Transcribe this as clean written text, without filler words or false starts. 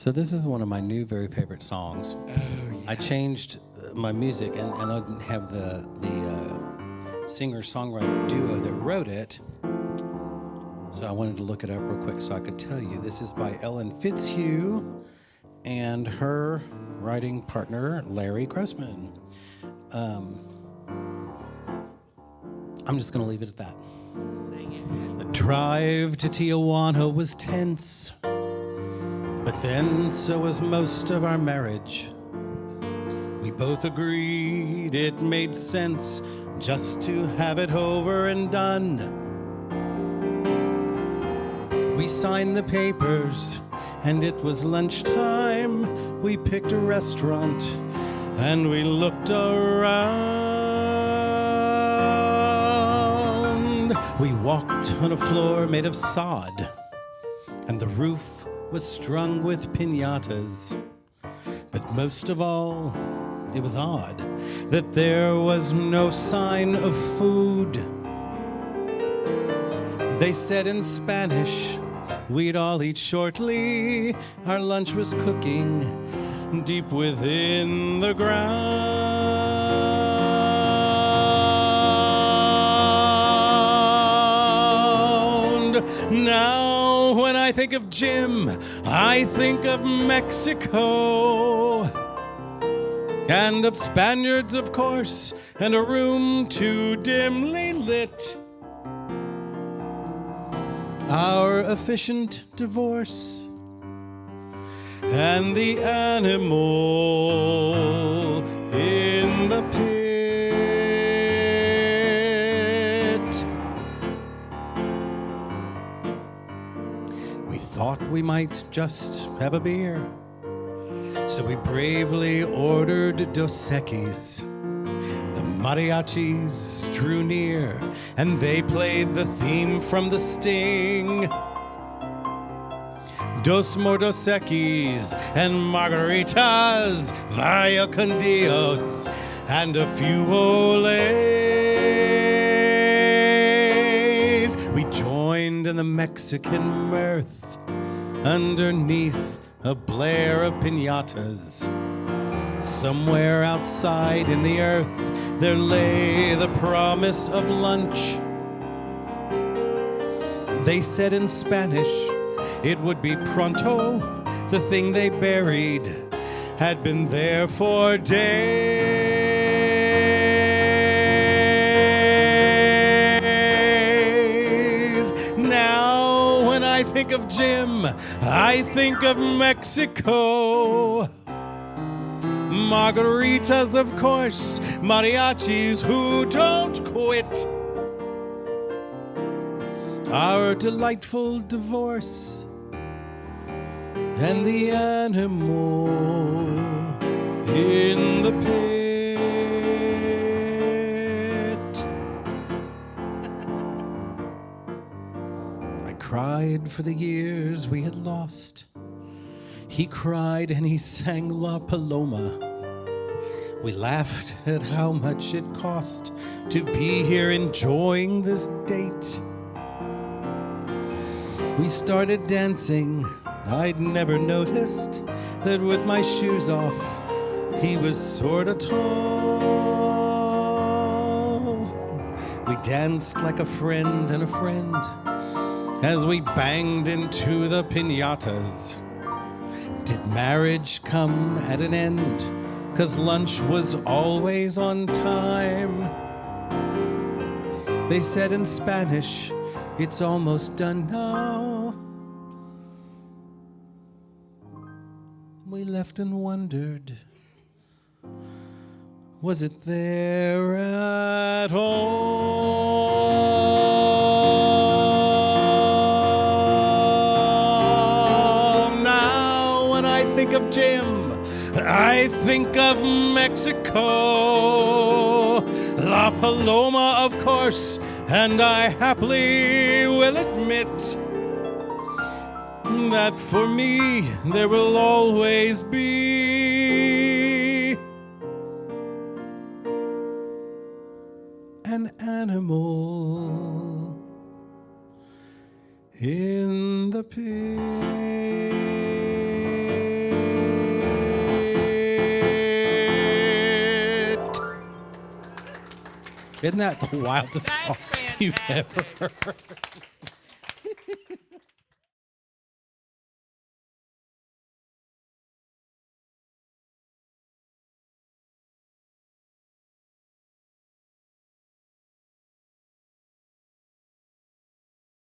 So this is one of my new very favorite songs. Oh, yes. I changed my music, and I didn't have the singer-songwriter duo that wrote it. So I wanted to look it up real quick so I could tell you. This is by Ellen Fitzhugh and her writing partner, Larry Grossman. I'm just going to leave it at that. Sing it. The drive to Tijuana was tense, but then so was most of our marriage. We both agreed it made sense just to have it over and done. We signed the papers, and it was lunchtime. We picked a restaurant, and we looked around. We walked on a floor made of sod, and the roof was strung with piñatas. But most of all, it was odd that there was no sign of food. They said in Spanish, we'd all eat shortly. Our lunch was cooking deep within the ground. Now, when I think of Jim, I think of Mexico. And of Spaniards, of course, and a room too dimly lit. Our efficient divorce and the animal in the pit. We thought we might just have a beer, so we bravely ordered Dos Equis. The mariachis drew near, and they played the theme from The Sting. Dos more Dos Equis and margaritas, vaya con Dios, and a few Olays. We joined in the Mexican mirth underneath a blare of piñatas. Somewhere outside in the earth there lay the promise of lunch. They said in Spanish it would be pronto. The thing they buried had been there for days. Now when I think of Jim, I think of Mexico. Margaritas, of course, mariachis who don't quit. Our delightful divorce and the animal in the pit. I cried for the years we had lost. He cried and he sang La Paloma. We laughed at how much it cost to be here enjoying this date. We started dancing. I'd never noticed that with my shoes off, he was sort of tall. We danced like a friend and a friend as we banged into the piñatas. Did marriage come at an end? 'Cause lunch was always on time. They said in Spanish, it's almost done now. We left and wondered, was it there at all? Now when I think of Jim, I think of Mexico. La Paloma, of course, and I happily will admit that for me there will always be an animal in the pit. Isn't that the wildest That's song you've ever fantastic. heard?